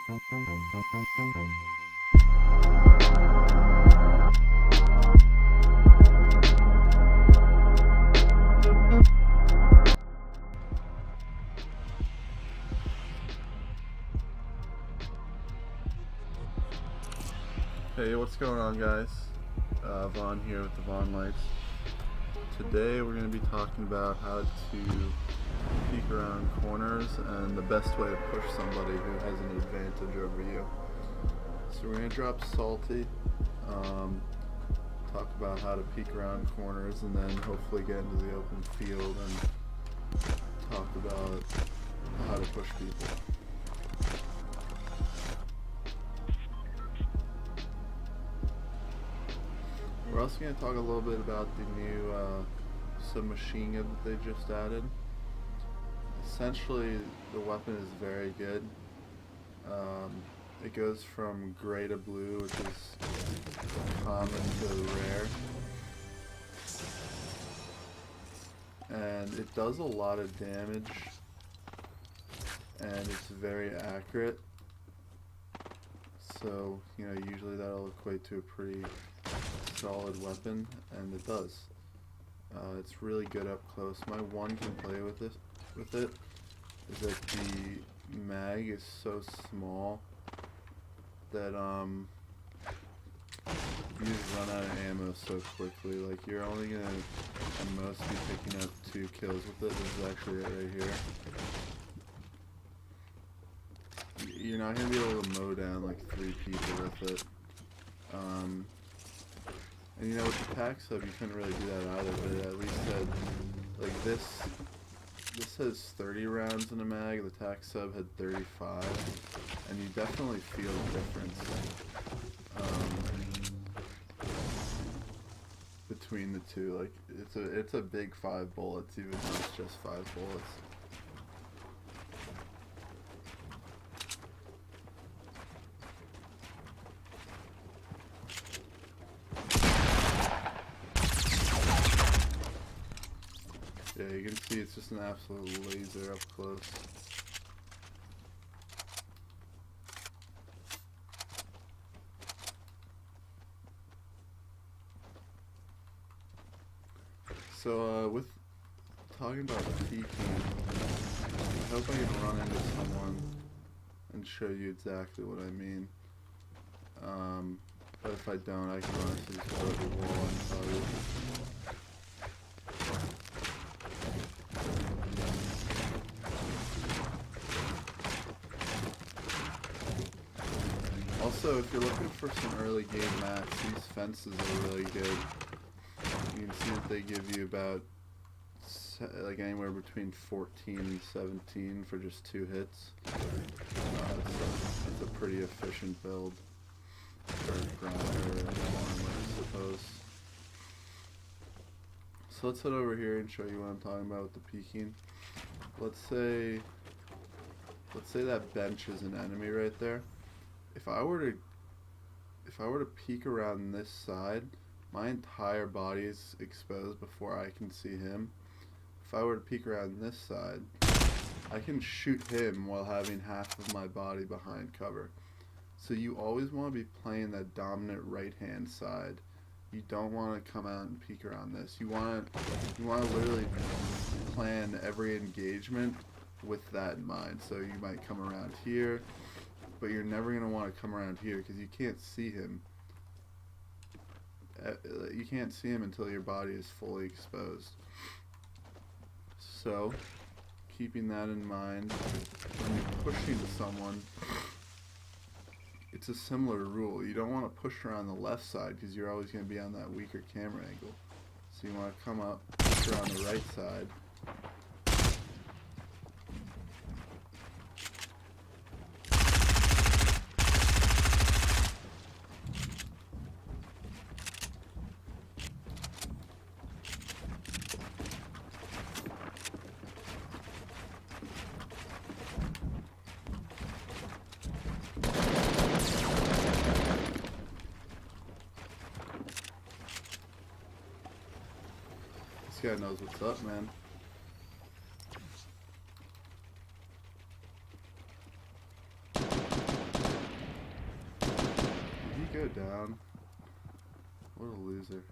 Hey, what's going on, guys? Vaughn here with the Vaughn Lights. Today we're going to be talking about how to peek around corners and the best way to push somebody who has an advantage over you. So we're going to drop Salty, talk about how to peek around corners, and then hopefully get into the open field and talk about how to push people. We're also going to talk a little bit about the new submachine gun that they just added. Essentially, the weapon is very good. It goes from gray to blue, which is common to rare. And it does a lot of damage, and it's very accurate. So, usually that'll equate to a pretty solid weapon, and it does. It's really good up close. My one complaint with it is that the mag is so small that you just run out of ammo so quickly. Like, you're only gonna at most be picking up 2 kills with it. This is actually it right here. You're not gonna be able to mow down like 3 people with it. And with the tac sub, you couldn't really do that either, but it at least had, like, this has 30 rounds in a mag, the tac sub had 35, and you definitely feel the difference between the two. Like, it's a big 5 bullets, even though it's just 5 bullets. Yeah, you can see it's just an absolute laser up close. So, with talking about peeking, I hope I can run into someone and show you exactly what I mean. But if I don't, I can honestly just go to the wall and tell you. Also, if you're looking for some early game mats, these fences are really good. You can see that they give you about like anywhere between 14 and 17 for just 2 hits. It's a pretty efficient build for grinder and armor, I suppose. So let's head over here and show you what I'm talking about with the peeking. Let's say that bench is an enemy right there. If I were to peek around this side, my entire body is exposed before I can see him. If I were to peek around this side, I can shoot him while having half of my body behind cover. So you always want to be playing that dominant right hand side. You don't want to come out and peek around this. You want to literally plan every engagement with that in mind. So you might come around here, but you're never going to want to come around here because you can't see him. You can't see him until your body is fully exposed. So, keeping that in mind, when you're pushing someone, it's a similar rule. You don't want to push around the left side because you're always going to be on that weaker camera angle. So you want to come up, push around the right side. This guy knows what's up, man. go down? What a loser.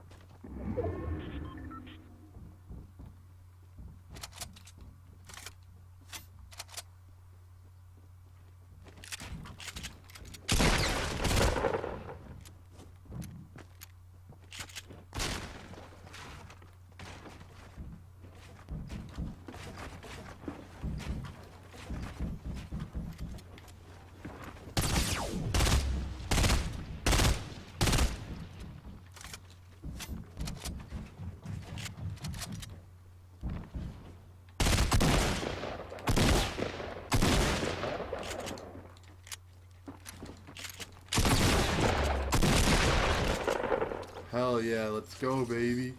Hell yeah, let's go, baby.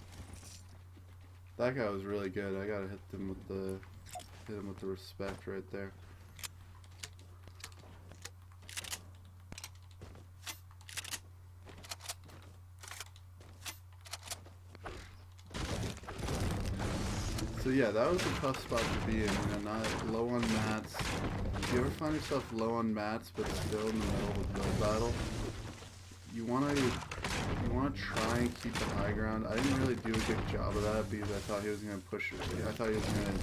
That guy was really good. I gotta hit him with the respect right there. So yeah, that was a tough spot to be in. You know, not low on mats. If you ever find yourself low on mats but still in the middle of a build battle, you wanna try and keep the high ground. I didn't really do a good job of that because I thought he was gonna I thought he was gonna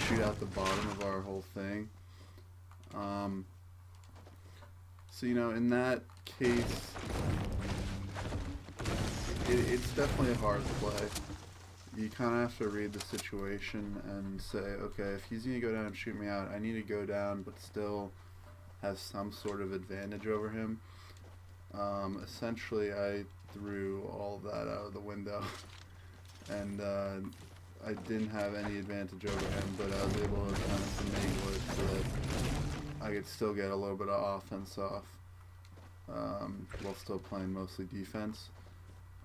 shoot out the bottom of our whole thing. So you know, in that case, it's definitely a hard play. You kind of have to read the situation and say, okay, if he's going to go down and shoot me out, I need to go down but still have some sort of advantage over him. Essentially, I threw all of that out of the window, and I didn't have any advantage over him, but I was able to kind of finagle it so that I could still get a little bit of offense off while still playing mostly defense.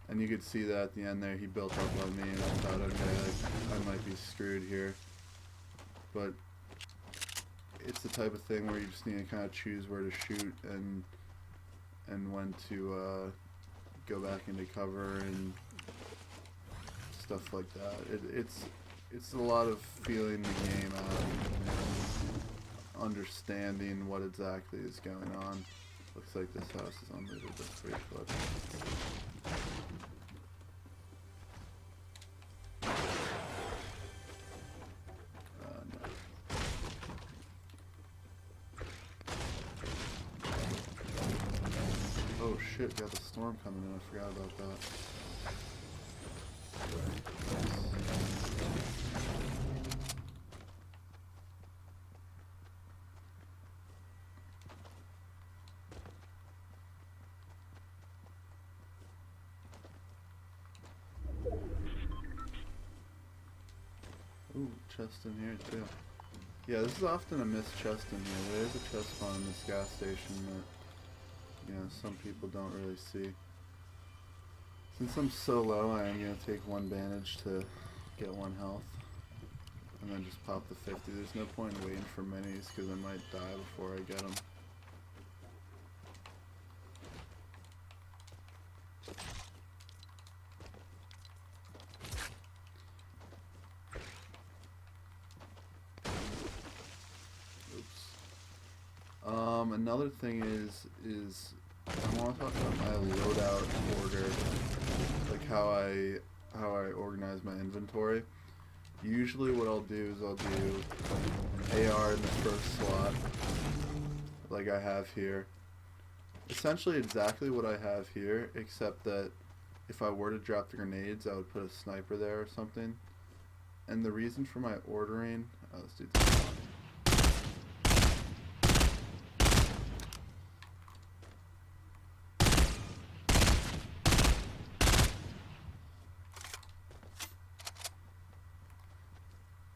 And you could see that at the end there, he built up on me, and I thought, okay, I might be screwed here. But it's the type of thing where you just need to kind of choose where to shoot and when to go back into cover and stuff like that. It's a lot of feeling the game out and understanding what exactly is going on. Looks like this house is unlooted. That's pretty close. Oh shit, got the storm coming in, I forgot about that. Ooh, chest in here too. Yeah, this is often a missed chest in here. There is a chest spawn in this gas station that, you know, some people don't really see. Since I'm so low, I am going to take one bandage to get 1 health. And then just pop the 50. There's no point in waiting for minis because I might die before I get them. Another thing is I want to talk about my loadout order, like how I organize my inventory. Usually what I'll do is I'll do AR in the first slot, like I have here. Essentially exactly what I have here, except that if I were to drop the grenades, I would put a sniper there or something. And the reason for my ordering, let's do this.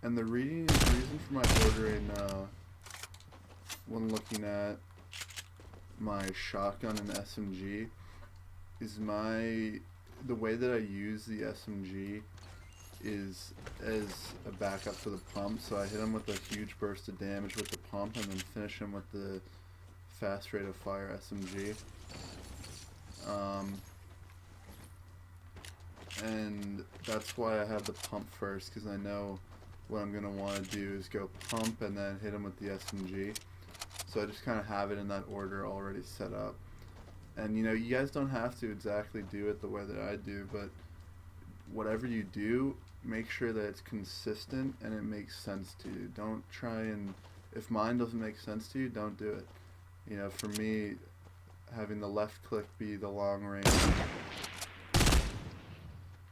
And the reason for my ordering, when looking at my shotgun and SMG, is the way that I use the SMG is as a backup for the pump. So I hit him with a huge burst of damage with the pump, and then finish him with the fast rate of fire SMG. And that's why I have the pump first, because I know what I'm going to want to do is go pump and then hit him with the SMG. So I just kind of have it in that order already set up. And you know, you guys don't have to exactly do it the way that I do, but whatever you do, make sure that it's consistent and it makes sense to you. Don't try and, if mine doesn't make sense to you, don't do it. You know, for me, having the left click be the long range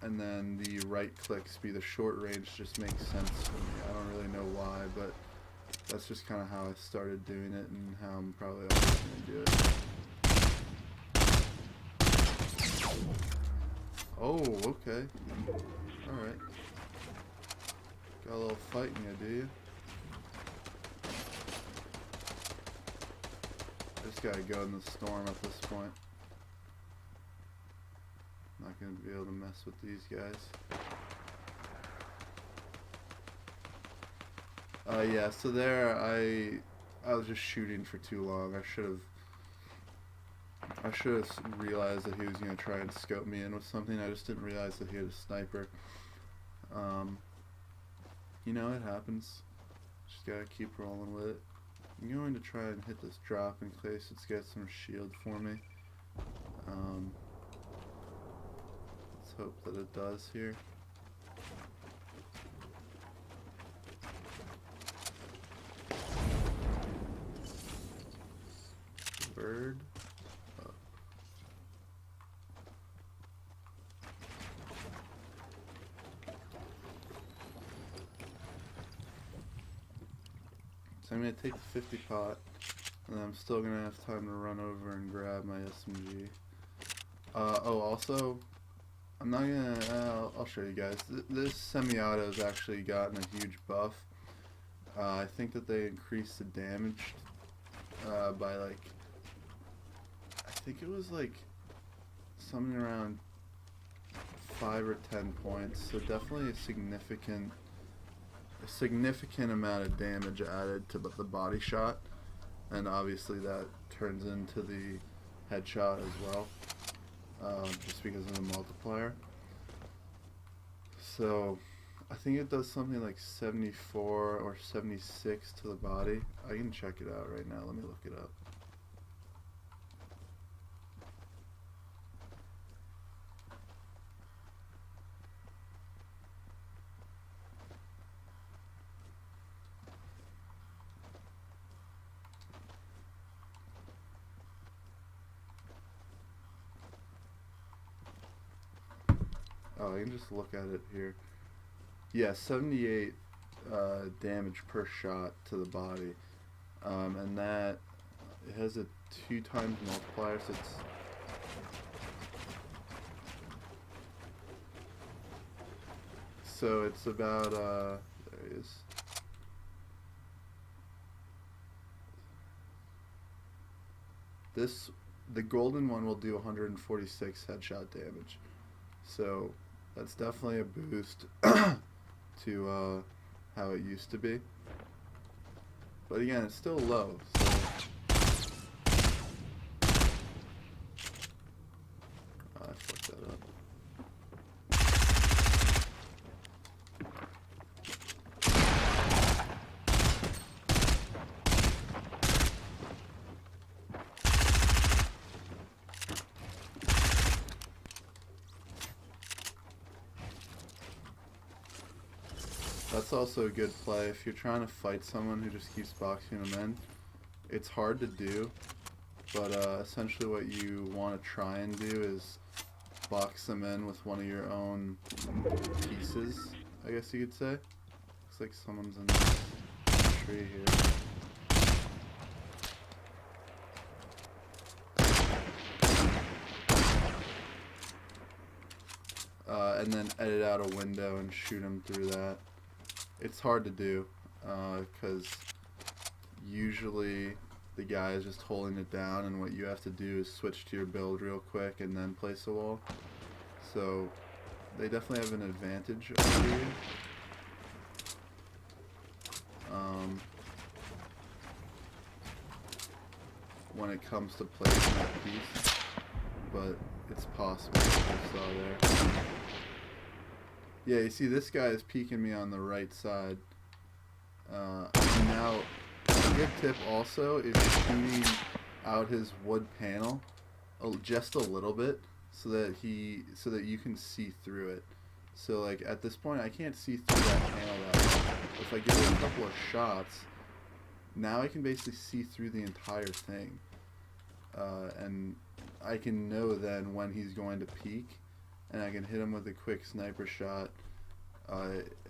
and then the right clicks be the short range just makes sense for me. I don't really know why, but that's just kind of how I started doing it and how I'm probably always going to do it. Oh, okay. Alright. Got a little fight in you, do you? I just gotta go in the storm at this point. Not gonna be able to mess with these guys. Yeah, so there I was just shooting for too long. I should have realized that he was gonna try and scope me in with something. I just didn't realize that he had a sniper. You know, it happens. Just gotta keep rolling with it. I'm going to try and hit this drop in case it's got some shield for me. Let's hope that it does here. Bird. Oh. So I'm going to take the 50 pot, and then I'm still going to have time to run over and grab my SMG. Oh, also, I'm not going to, I'll show you guys. This semi-auto's actually gotten a huge buff. I think that they increased the damage by like, I think it was like something around 5 or 10 points, so definitely a significant amount of damage added to the body shot, and obviously that turns into the headshot as well, just because of the multiplier. So I think it does something like 74 or 76 to the body. I can check it out right now. Let me look it up. Oh, I can just look at it here. Yeah, 78 damage per shot to the body, and that it has a 2 times multiplier, so it's about there it is. The golden one will do 146 headshot damage, so that's definitely a boost to how it used to be. But again, it's still low, so I fucked that up. That's also a good play if you're trying to fight someone who just keeps boxing them in. It's hard to do, but essentially what you want to try and do is box them in with one of your own pieces, I guess you could say. Looks like someone's in this tree here. And then edit out a window and shoot them through that. It's hard to do, because usually the guy is just holding it down, and what you have to do is switch to your build real quick and then place a wall. So they definitely have an advantage over you. When it comes to placing that piece, but it's possible, as you saw there. Yeah, you see this guy is peeking me on the right side. Now, a good tip also is shooting out his wood panel just a little bit, so that you can see through it. So like at this point, I can't see through that panel that well. If I give it a couple of shots, now I can basically see through the entire thing, and I can know then when he's going to peek, and I can hit him with a quick sniper shot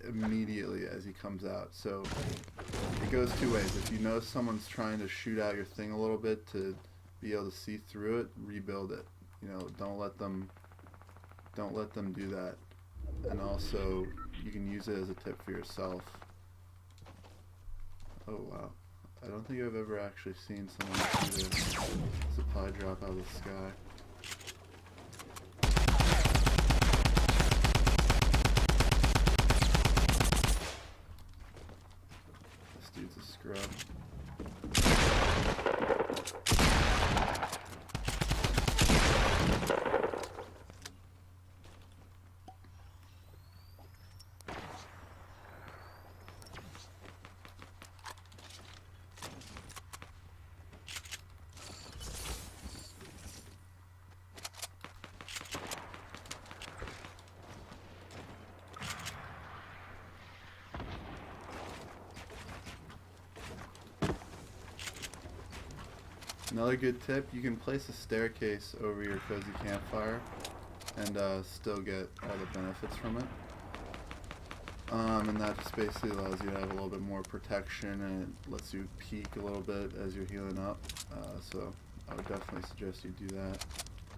immediately as he comes out. So it goes two ways. If you know someone's trying to shoot out your thing a little bit to be able to see through it, rebuild it. You know, don't let them do that. And also, you can use it as a tip for yourself. Oh wow. I don't think I've ever actually seen someone shoot a supply drop out of the sky. This dude's a scrub. Another good tip, you can place a staircase over your cozy campfire and still get all the benefits from it. And that just basically allows you to have a little bit more protection, and it lets you peek a little bit as you're healing up. So I would definitely suggest you do that.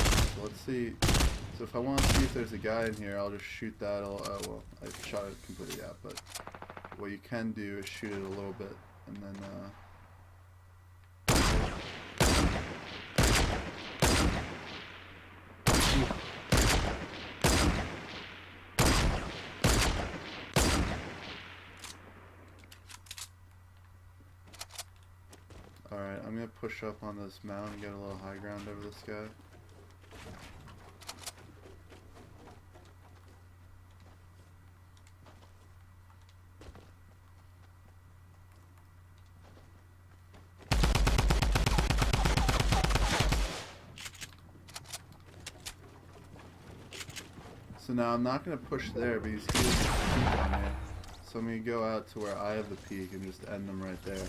So let's see. So if I want to see if there's a guy in here, I'll just shoot that. Well, I shot it completely out, but what you can do is shoot it a little bit, and then alright, I'm gonna push up on this mountain and get a little high ground over this guy. So now I'm not going to push there because he has a peek on me. So I'm going to go out to where I have the peek and just end them right there.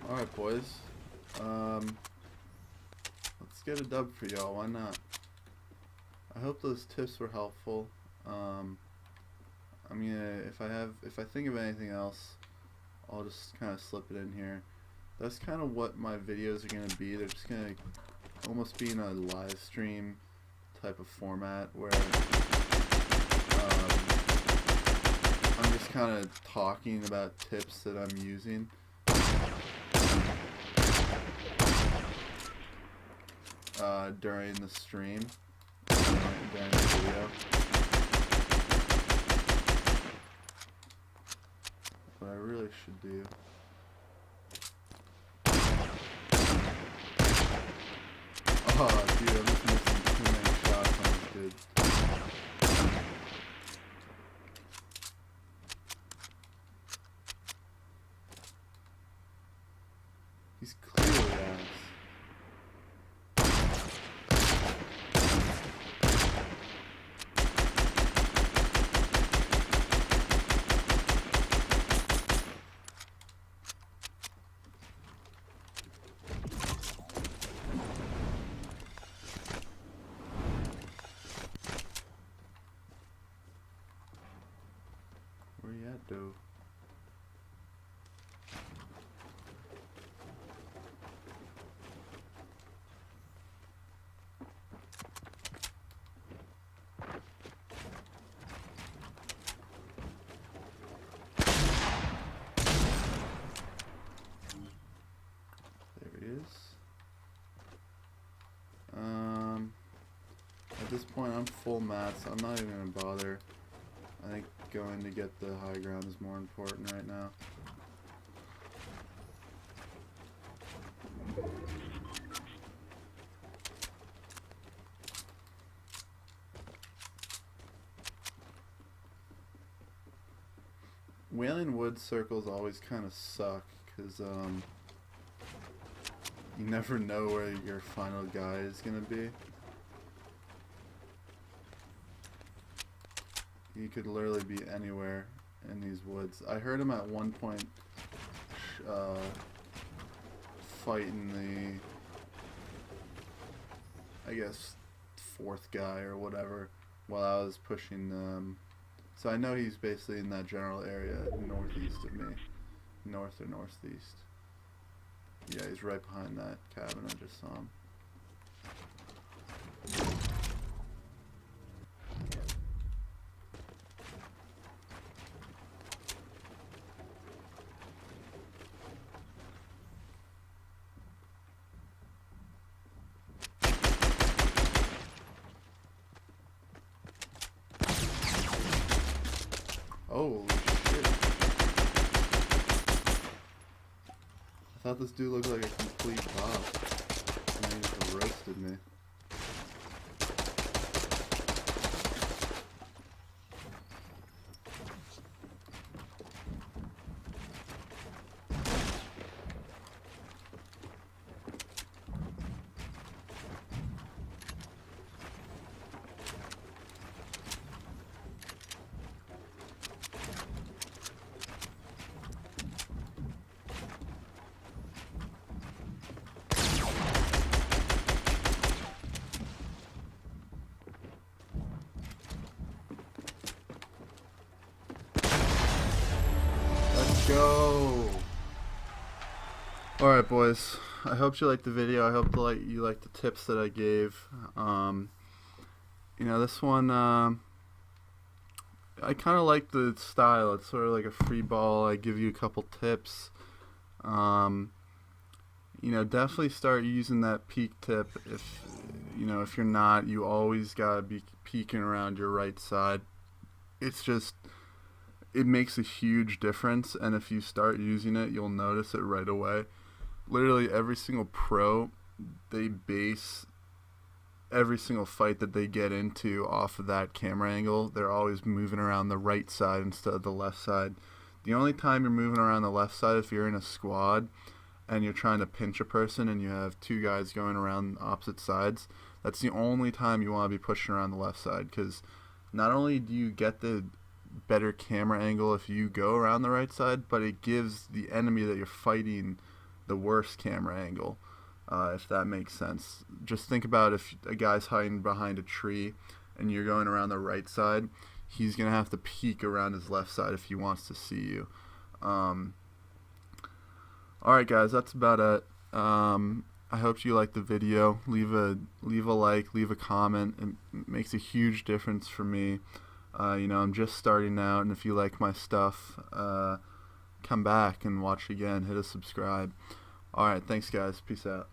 Alright boys, let's get a dub for y'all, why not? I hope those tips were helpful. I mean, if I think of anything else, I'll just kind of slip it in here. That's kind of what my videos are going to be. They're just going to almost be in a live stream type of format where I'm just kind of talking about tips that I'm using. During the stream, during the video. What I really should do. Oh, dude, I'm just missing too many shots on this dude. He's clearly ass. Where you at, though? There he is. At this point, I'm full mats, so I'm not even gonna bother. I think going to get the high ground is more important right now. Wailing Woods circles always kind of suck because you never know where your final guy is gonna be. He could literally be anywhere in these woods. I heard him at one point fighting the, I guess, fourth guy or whatever while I was pushing them. So I know he's basically in that general area northeast of me. North or northeast. Yeah, he's right behind that cabin. I just saw him. Holy shit. I thought this dude looked like a complete bot. And he just roasted me. Go. Alright boys, I hope you liked the video. I hope you liked the tips that I gave. You know, this one I kind of like the style. It's sort of like a free ball. I give you a couple tips. You know, definitely start using that peek tip. If you're not, you always gotta be peeking around your right side. It makes a huge difference, and if you start using it, you'll notice it right away. Literally every single pro, they base every single fight that they get into off of that camera angle. They're always moving around the right side instead of the left side. The only time you're moving around the left side, if you're in a squad and you're trying to pinch a person and you have two guys going around opposite sides, that's the only time you want to be pushing around the left side, because not only do you get the better camera angle if you go around the right side, but it gives the enemy that you're fighting the worst camera angle, if that makes sense. Just think about if a guy's hiding behind a tree and you're going around the right side, he's gonna have to peek around his left side if he wants to see you. Alright guys, that's about it. I hope you liked the video. Leave a like, leave a comment. It makes a huge difference for me. You know, I'm just starting out, and if you like my stuff, come back and watch again. Hit a subscribe. Alright, thanks guys. Peace out.